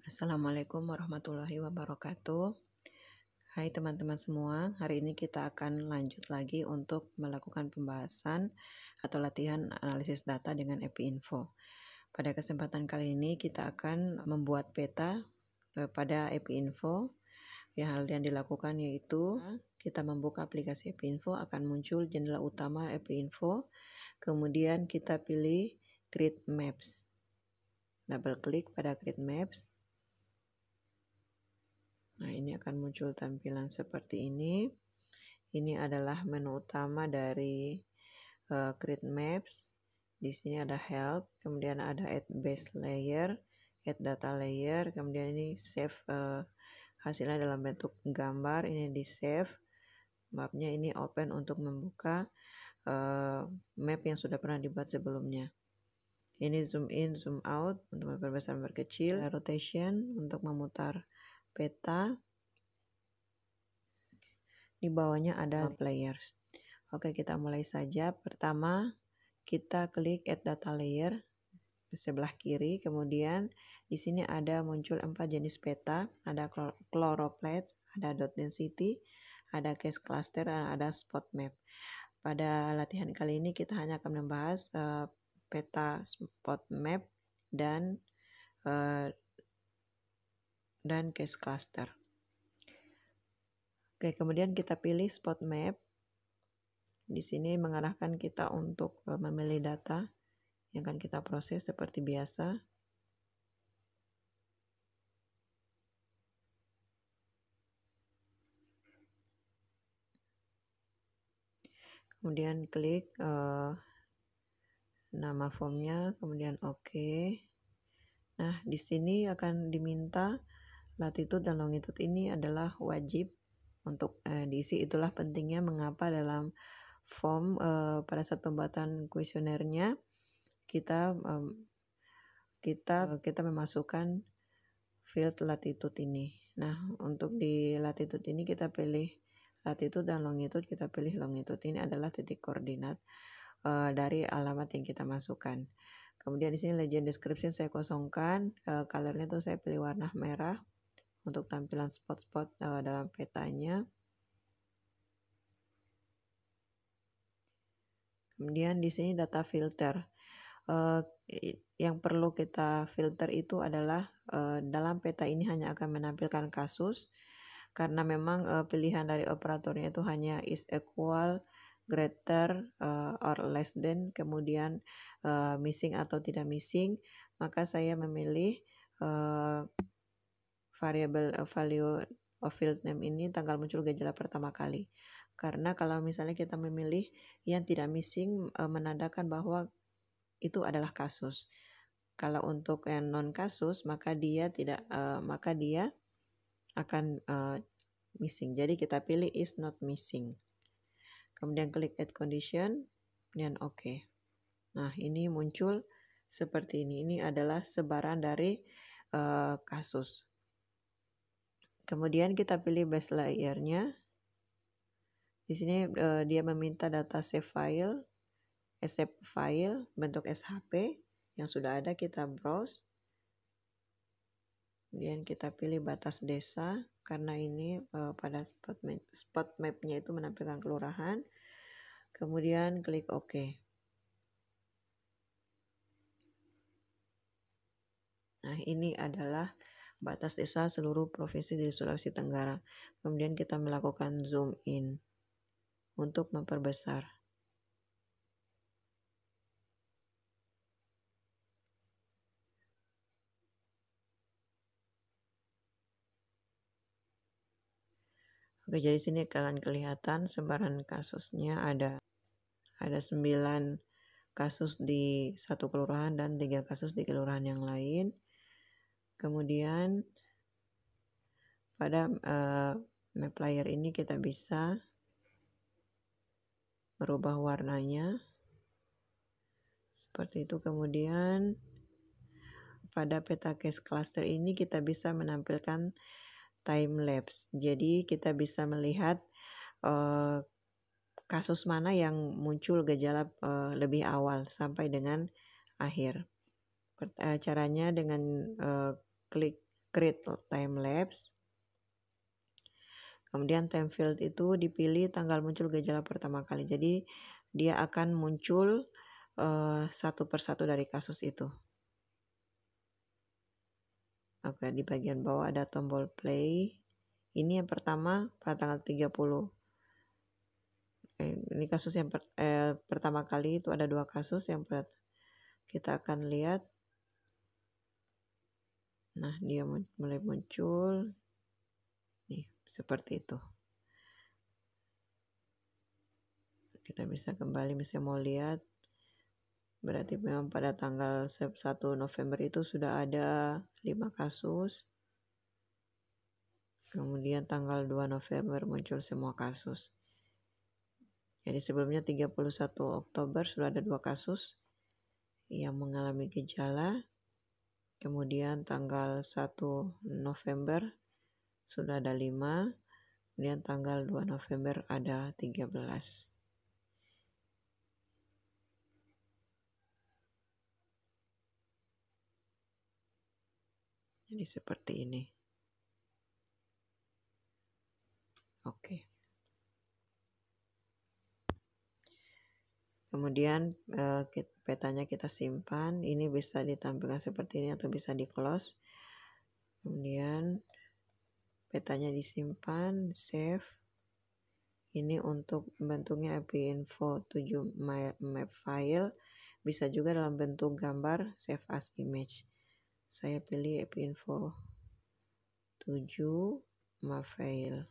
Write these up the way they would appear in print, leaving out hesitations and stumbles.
Assalamualaikum warahmatullahi wabarakatuh. Hai teman-teman semua, hari ini kita akan lanjut lagi untuk melakukan pembahasan atau latihan analisis data dengan EpiInfo. Pada kesempatan kali ini kita akan membuat peta pada EpiInfo. Hal yang dilakukan yaitu kita membuka aplikasi EpiInfo, akan muncul jendela utama EpiInfo, kemudian kita pilih Create Maps. Double klik pada Create Maps. Nah, ini akan muncul tampilan seperti ini. Ini adalah menu utama dari Create Maps. Di sini ada Help, kemudian ada Add Base Layer, Add Data Layer, kemudian ini Save hasilnya dalam bentuk gambar. Ini di save. Mapnya ini open untuk membuka map yang sudah pernah dibuat sebelumnya. Ini zoom in, zoom out untuk memperbesar, memperkecil. Rotation untuk memutar peta. Di bawahnya ada layers. Oke, kita mulai saja. Pertama, kita klik Add Data Layer di sebelah kiri. Kemudian di sini ada muncul 4 jenis peta. Ada choropleth, ada dot density, ada case cluster, dan ada spot map. Pada latihan kali ini kita hanya akan membahas peta spot map dan case cluster. Oke, kemudian kita pilih spot map. Di sini mengarahkan kita untuk memilih data yang akan kita proses seperti biasa. Kemudian klik nama formnya, kemudian oke. Nah, di sini akan diminta latitude dan longitude ini adalah wajib untuk diisi. Itulah pentingnya mengapa dalam form pada saat pembuatan kuesionernya kita memasukkan field latitude ini. Nah, untuk di latitude ini kita pilih latitude dan longitude, kita pilih longitude. Ini adalah titik koordinat dari alamat yang kita masukkan. Kemudian di sini legend description saya kosongkan, colornya tuh saya pilih warna merah untuk tampilan spot-spot dalam petanya. Kemudian di sini data filter. Yang perlu kita filter itu adalah dalam peta ini hanya akan menampilkan kasus, karena memang pilihan dari operatornya itu hanya is equal, greater, or less than, kemudian missing atau tidak missing. Maka saya memilih variable value of field name ini tanggal muncul gejala pertama kali. Karena kalau misalnya kita memilih yang tidak missing, menandakan bahwa itu adalah kasus. Kalau untuk yang non kasus, maka dia akan missing. Jadi kita pilih is not missing. Kemudian klik add condition dan oke. Nah, ini muncul seperti ini. Ini adalah sebaran dari kasus. Kemudian kita pilih base layer-nya. Di sini dia meminta data save file bentuk SHP yang sudah ada, kita browse. Kemudian kita pilih batas desa karena ini pada spot map-nya itu menampilkan kelurahan. Kemudian klik OK. Nah, ini adalah batas desa seluruh provinsi di Sulawesi Tenggara. Kemudian kita melakukan zoom in untuk memperbesar. Oke, jadi sini akan kelihatan sebaran kasusnya ada 9 kasus di satu kelurahan dan 3 kasus di kelurahan yang lain. Kemudian pada map layer ini kita bisa merubah warnanya seperti itu. Kemudian pada peta case cluster ini kita bisa menampilkan time lapse. Jadi kita bisa melihat kasus mana yang muncul gejala lebih awal sampai dengan akhir. Caranya dengan klik create time lapse. Kemudian time field itu dipilih tanggal muncul gejala pertama kali. Jadi dia akan muncul satu persatu dari kasus itu. Oke, di bagian bawah ada tombol play. Ini yang pertama pada tanggal 30. Ini kasus yang pertama kali itu ada 2 kasus yang kita akan lihat. Nah, dia mulai muncul. Nih, seperti itu. Kita bisa kembali misalnya mau lihat. Berarti memang pada tanggal 1 November itu sudah ada 5 kasus. Kemudian tanggal 2 November muncul semua kasus. Jadi sebelumnya 31 Oktober sudah ada 2 kasus yang mengalami gejala. Kemudian tanggal 1 November sudah ada 5. Kemudian tanggal 2 November ada 13. Jadi seperti ini. Oke. Kemudian petanya kita simpan. Ini bisa ditampilkan seperti ini atau bisa di close. Kemudian petanya disimpan, save. Ini untuk bentuknya APinfo 7 map file. Bisa juga dalam bentuk gambar, save as image. Saya pilih APinfo 7 map file.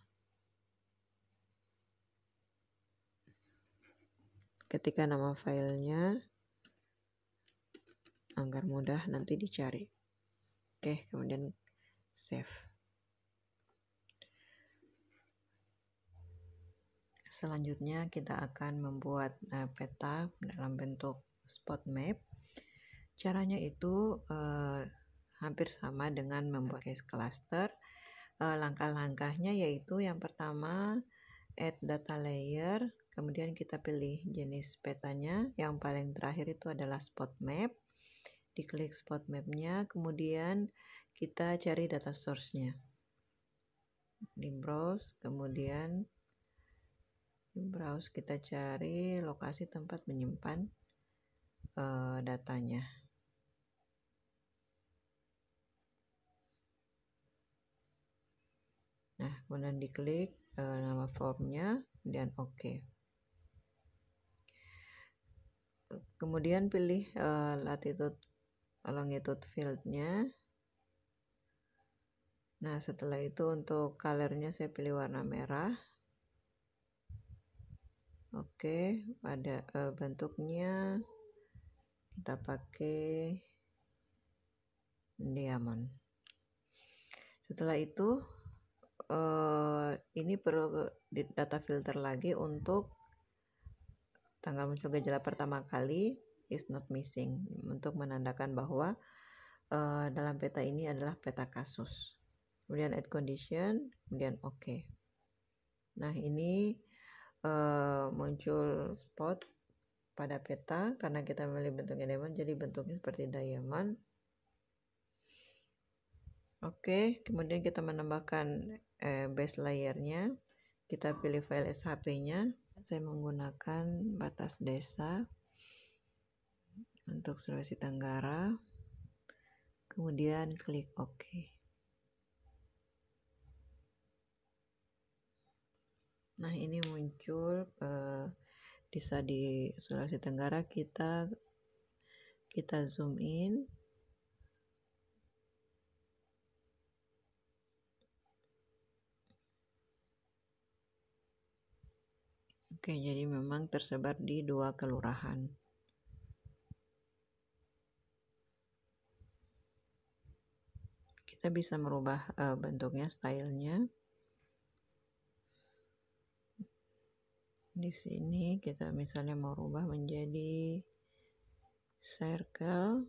Ketika nama filenya agar mudah nanti dicari. Oke, kemudian save. Selanjutnya kita akan membuat peta dalam bentuk spot map. Caranya itu hampir sama dengan membuat case cluster. Langkah-langkahnya yaitu yang pertama add data layer, kemudian kita pilih jenis petanya. Yang paling terakhir itu adalah spot map. Diklik spot mapnya, kemudian kita cari data source-nya. Di browse, kemudian di browse kita cari lokasi tempat menyimpan datanya. Nah, kemudian diklik nama formnya, kemudian OK. Kemudian pilih latitude longitude field-nya. Nah, setelah itu untuk color-nya saya pilih warna merah. Oke, pada bentuknya kita pakai diamond. Setelah itu ini perlu data filter lagi untuk tanggal muncul gejala pertama kali is not missing, untuk menandakan bahwa dalam peta ini adalah peta kasus. Kemudian add condition, kemudian OK. Nah, ini muncul spot pada peta karena kita memilih bentuknya diamond, jadi bentuknya seperti diamond. Oke, kemudian kita menambahkan base layernya. Kita pilih file SHP-nya. Saya menggunakan batas desa untuk Sulawesi Tenggara. Kemudian klik OK. Nah, ini muncul desa di Sulawesi Tenggara. Kita zoom in. Oke, jadi memang tersebar di 2 kelurahan. Kita bisa merubah bentuknya, stylenya. Di sini kita misalnya mau rubah menjadi circle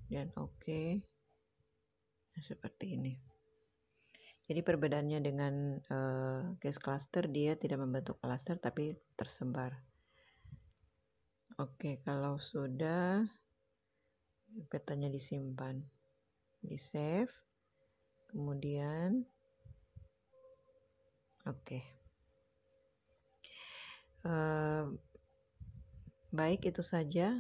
dan OK. Nah, seperti ini. Jadi perbedaannya dengan case cluster, dia tidak membentuk cluster tapi tersebar. Oke, kalau sudah petanya disimpan, di save. Kemudian oke. Baik, itu saja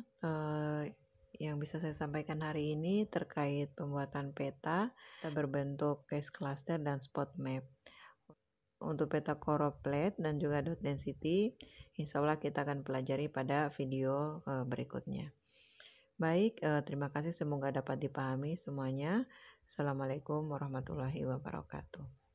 yang bisa saya sampaikan hari ini terkait pembuatan peta berbentuk case cluster dan spot map. Untuk peta choropleth dan juga dot density, insya Allah kita akan pelajari pada video berikutnya. Baik, terima kasih, semoga dapat dipahami semuanya. Assalamualaikum warahmatullahi wabarakatuh.